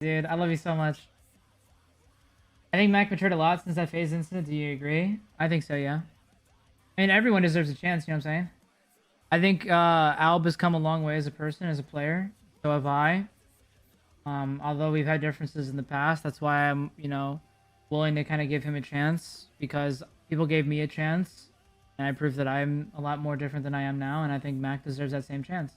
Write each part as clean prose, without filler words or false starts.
Dude, I love you so much. I think Mac matured a lot since that phase incident. Do you agree? I think so, yeah. I mean, everyone deserves a chance, you know what I'm saying? I think Alb has come a long way as a person, as a player. So have I. Although we've had differences in the past, that's why I'm, you know, willing to kind of give him a chance, because people gave me a chance and I proved that I'm a lot more different than I am now, and I think Mac deserves that same chance.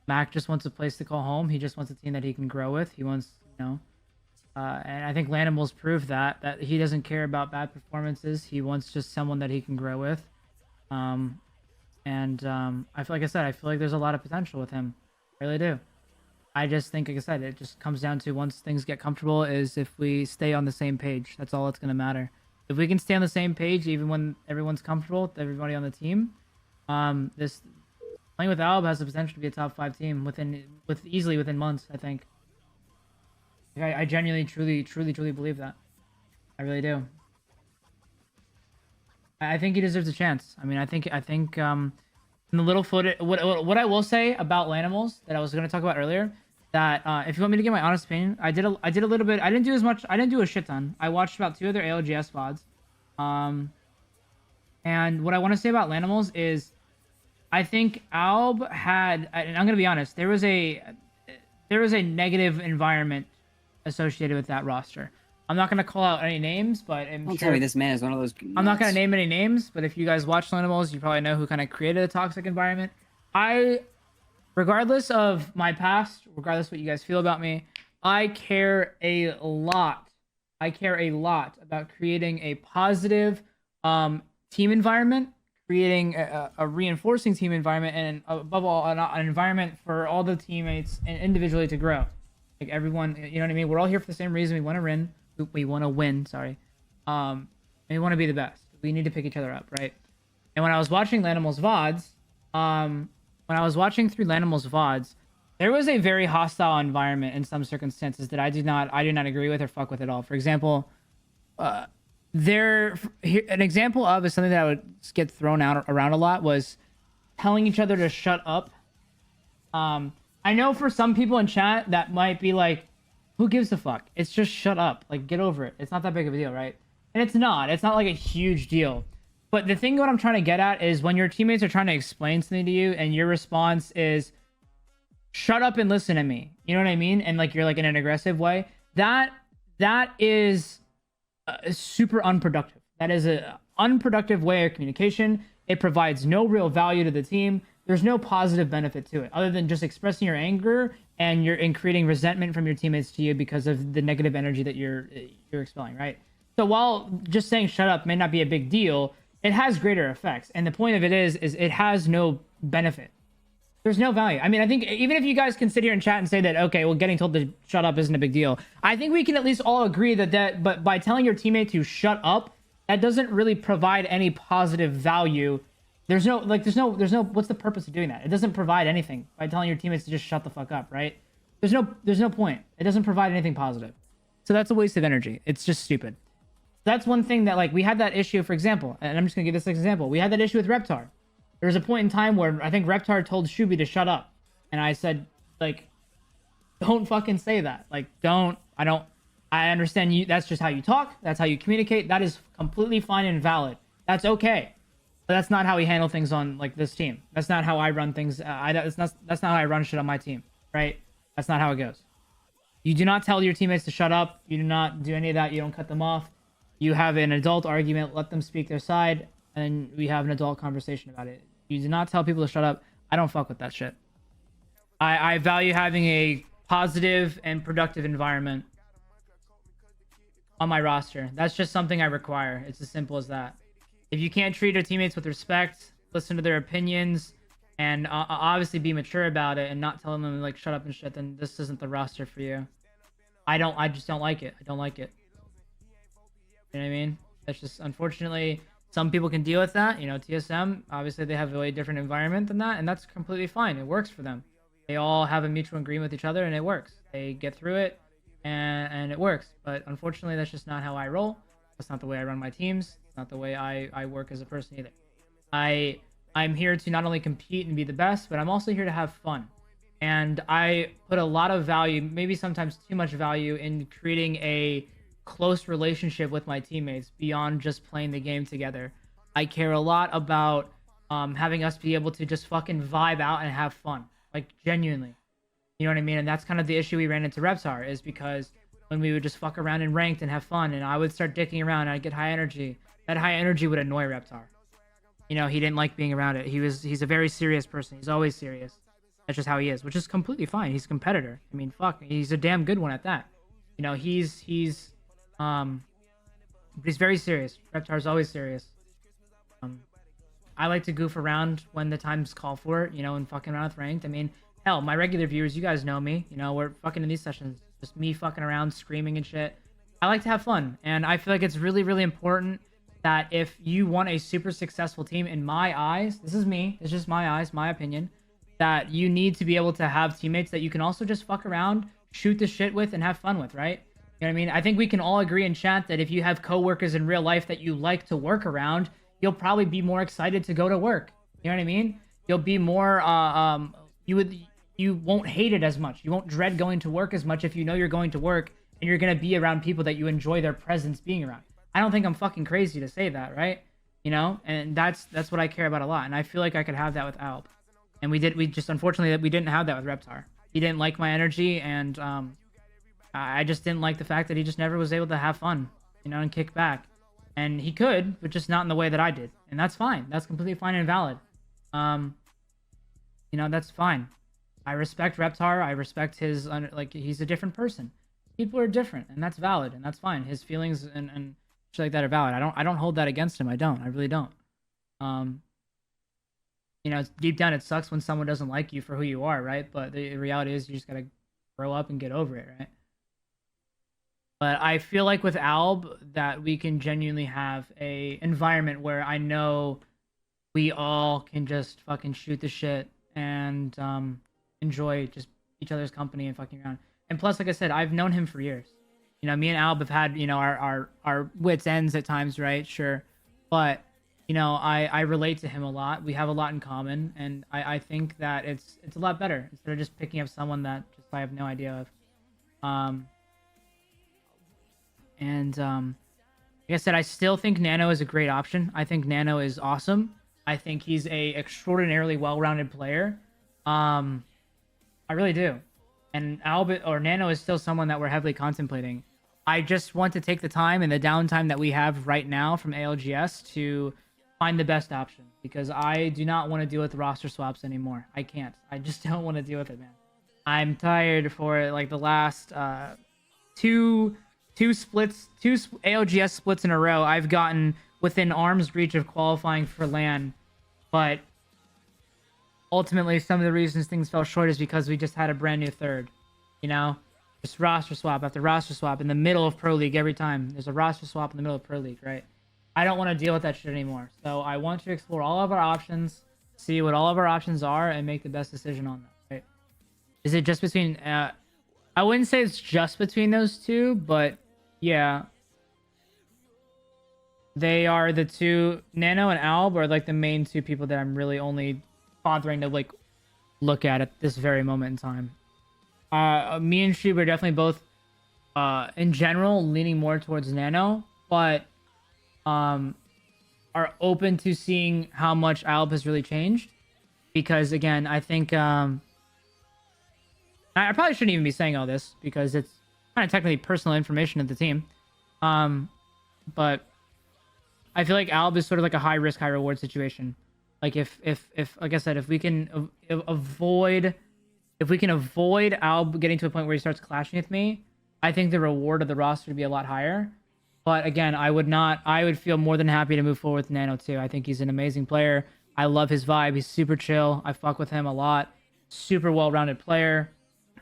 Mac just wants a place to call home. He just wants a team that he can grow with. He wants, you know, and I think LANimals proved that he doesn't care about bad performances. He wants just someone that he can grow with. I feel like I said, I feel like there's a lot of potential with him. I really do. I just think, like I said, it just comes down to once things get comfortable is if we stay on the same page. That's all that's going to matter. If we can stay on the same page, even when everyone's comfortable with everybody on the team, this playing with Alb has the potential to be a top 5 team easily within months, I think. Like, I genuinely, truly believe that. I really do. I think he deserves a chance. I mean, I think in the little footage, what I will say about LANimals that I was going to talk about earlier, that if you want me to get my honest opinion, I did a little bit. I didn't do as much. I didn't do a shit ton. I watched about 2 other ALGS VODs. And what I want to say about LANimals is, I think Alb had, and I'm going to be honest, there was a negative environment associated with that roster. I'm not going to call out any names, but Don't tell me this man is one of those nuts. I'm not going to name any names, but if you guys watch LANimals, you probably know who kind of created a toxic environment. Regardless of my past, regardless what you guys feel about me, I care a lot. I care a lot about creating a positive team environment, creating a reinforcing team environment, and above all, an environment for all the teammates and individually to grow. Like everyone, you know what I mean? We're all here for the same reason. We want to win. We want to win. Sorry. And we want to be the best. We need to pick each other up, right? And when I was watching LANimals VODs, when I was watching through LANimals VODs, there was a very hostile environment in some circumstances that I do not agree with or fuck with at all. For example, an example of is something that I would get thrown out around a lot was telling each other to shut up. I know for some people in chat that might be like, who gives a fuck? It's just shut up. Like, get over it. It's not that big of a deal, right? And it's not. It's not like a huge deal. But the thing what I'm trying to get at is when your teammates are trying to explain something to you and your response is, shut up and listen to me. You know what I mean? And like you're like in an aggressive way. That is super unproductive. That is an unproductive way of communication. It provides no real value to the team. There's no positive benefit to it other than just expressing your anger and creating resentment from your teammates to you because of the negative energy that you're expelling, right? So while just saying shut up may not be a big deal, it has greater effects. And the point of it is it has no benefit. There's no value. I mean, I think even if you guys can sit here and chat and say that, okay, well, getting told to shut up isn't a big deal, I think we can at least all agree but by telling your teammate to shut up, that doesn't really provide any positive value. There's no, what's the purpose of doing that? It doesn't provide anything by telling your teammates to just shut the fuck up, right? There's no point. It doesn't provide anything positive. So that's a waste of energy. It's just stupid. That's one thing that, like, we had that issue, for example, and I'm just gonna give this example. We had that issue with Reptar. There was a point in time where I think Reptar told Shubi to shut up. And I said, like, don't fucking say that. Like, I understand you, that's just how you talk. That's how you communicate. That is completely fine and valid. That's okay. But that's not how we handle things on, like, this team. That's not how I run things. That's not how I run shit on my team, right? That's not how it goes. You do not tell your teammates to shut up. You do not do any of that. You don't cut them off. You have an adult argument. Let them speak their side. And we have an adult conversation about it. You do not tell people to shut up. I don't fuck with that shit. I value having a positive and productive environment on my roster. That's just something I require. It's as simple as that. If you can't treat your teammates with respect, listen to their opinions, and obviously be mature about it and not telling them like shut up and shit, then this isn't the roster for you. I just don't like it. I don't like it. You know what I mean? That's just, unfortunately, some people can deal with that. You know, TSM, obviously they have a really different environment than that, and that's completely fine. It works for them. They all have a mutual agreement with each other, and it works. They get through it, and it works. But unfortunately, that's just not how I roll. That's not the way I run my teams. It's not the way I work as a person either. I'm here to not only compete and be the best, but I'm also here to have fun. And I put a lot of value, maybe sometimes too much value, in creating a close relationship with my teammates beyond just playing the game together. I care a lot about having us be able to just fucking vibe out and have fun, like genuinely. You know what I mean? And that's kind of the issue we ran into Reptar, is because when we would just fuck around in ranked and have fun, and I would start dicking around and I'd get high energy, that high energy would annoy Reptar. You know, he didn't like being around it. He's a very serious person. He's always serious. That's just how he is, which is completely fine. He's a competitor. I mean, fuck, he's a damn good one at that. You know, but he's very serious. Reptar's always serious. I like to goof around when the times call for it, you know, and fucking around with ranked. I mean, hell, my regular viewers, you guys know me. You know, we're fucking in these sessions, just me fucking around, screaming and shit. I like to have fun, and I feel like it's really, really important that if you want a super successful team, in my eyes, this is me, it's just my eyes, my opinion, that you need to be able to have teammates that you can also just fuck around, shoot the shit with, and have fun with, right? You know what I mean? I think we can all agree in chat that if you have coworkers in real life that you like to work around, you'll probably be more excited to go to work. You know what I mean? You'll be more, you won't hate it as much. You won't dread going to work as much if you know you're going to work and you're going to be around people that you enjoy their presence being around. I don't think I'm fucking crazy to say that, right? You know? And that's what I care about a lot. And I feel like I could have that with Alb. And we just, unfortunately, we didn't have that with Reptar. He didn't like my energy, and I just didn't like the fact that he just never was able to have fun, you know, and kick back. And he could, but just not in the way that I did. And that's fine. That's completely fine and valid. You know, that's fine. I respect Reptar. I respect his, like, he's a different person. People are different, and that's valid, and that's fine. His feelings and shit like that are valid. I don't hold that against him. I really don't. You know, deep down it sucks when someone doesn't like you for who you are, right? But the reality is you just gotta grow up and get over it, right? But I feel like with Alb that we can genuinely have a environment where I know we all can just fucking shoot the shit and enjoy just each other's company and fucking around. And plus, like I said, I've known him for years. You know, me and Alb have had, you know, our wits ends at times, right? Sure. But, you know, I relate to him a lot. We have a lot in common, and I think that it's a lot better instead of just picking up someone that just I have no idea of. Like I said, I still think Nano is a great option. I think Nano is awesome. I think he's a extraordinarily well-rounded player. I really do. And Nano is still someone that we're heavily contemplating. I just want to take the time and the downtime that we have right now from ALGS to find the best option, because I do not want to deal with roster swaps anymore. I can't. I just don't want to deal with it, man. I'm tired for like the last two ALGS splits in a row. I've gotten within arm's reach of qualifying for LAN, but ultimately some of the reasons things fell short is because we just had a brand new third, you know, just roster swap after roster swap in the middle of Pro League. Every time there's a roster swap in the middle of Pro League, right? I don't want to deal with that shit anymore. So I want to explore all of our options, see what all of our options are, and make the best decision on that, right? Is it just between I wouldn't say it's just between those two, but yeah, they are the two. Nano and Alb are like the main two people that I'm really only bothering to like look at this very moment in time. Me and Shub are definitely both in general leaning more towards Nano, but are open to seeing how much Alb has really changed, because again, I think I probably shouldn't even be saying all this because it's kind of technically personal information of the team, but I feel like Alb is sort of like a high risk, high reward situation. Like if like I said, if we can avoid Alb getting to a point where he starts clashing with me, I think the reward of the roster would be a lot higher. But again, I would feel more than happy to move forward with Nano too. I think he's an amazing player. I love his vibe. He's super chill. I fuck with him a lot. Super well-rounded player.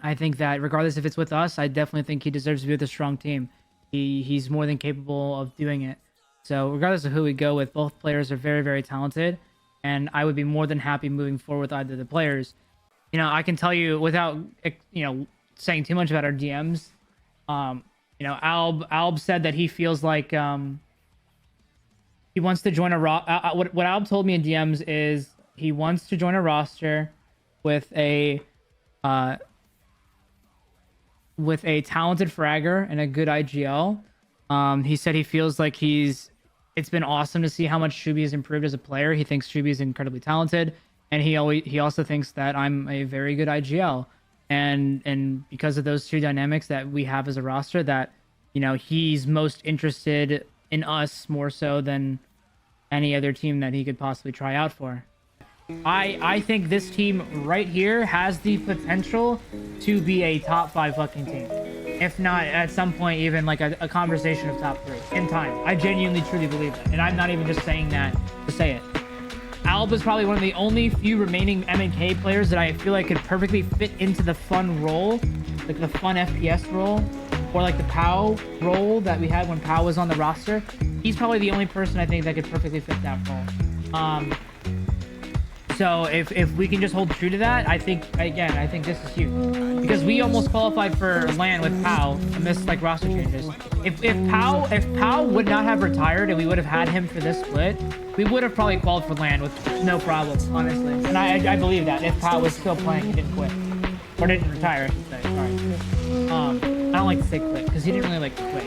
I think that regardless if it's with us, I definitely think he deserves to be with a strong team. He's more than capable of doing it. So regardless of who we go with, both players are very, very talented, and I would be more than happy moving forward with either of the players. You know, I can tell you without, you know, saying too much about our DMs, you know, Alb said that he feels like he wants to join a what Alb told me in DMs is he wants to join a roster with a with a talented fragger and a good IGL. He said he feels like it's been awesome to see how much Shubi has improved as a player. He thinks Shubi is incredibly talented, and he also thinks that I'm a very good IGL. And because of those two dynamics that we have as a roster, that, you know, he's most interested in us more so than any other team that he could possibly try out for. I think this team right here has the potential to be a top 5 fucking team. If not, at some point, even like a conversation of top 3 in time. I genuinely, truly believe that. And I'm not even just saying that to say it. Alb is probably one of the only few remaining M&K players that I feel like could perfectly fit into the fun role, like the fun FPS role, or like the POW role that we had when POW was on the roster. He's probably the only person I think that could perfectly fit that role. So if we can just hold true to that, I think this is huge, because we almost qualified for LAN with POW amidst like roster changes. If POW would not have retired and we would have had him for this split, we would have probably qualified for LAN with no problem, honestly. And I believe that if POW was still playing, he didn't quit, or didn't retire, I should say. Sorry. I don't like to say quit because he didn't really like quit.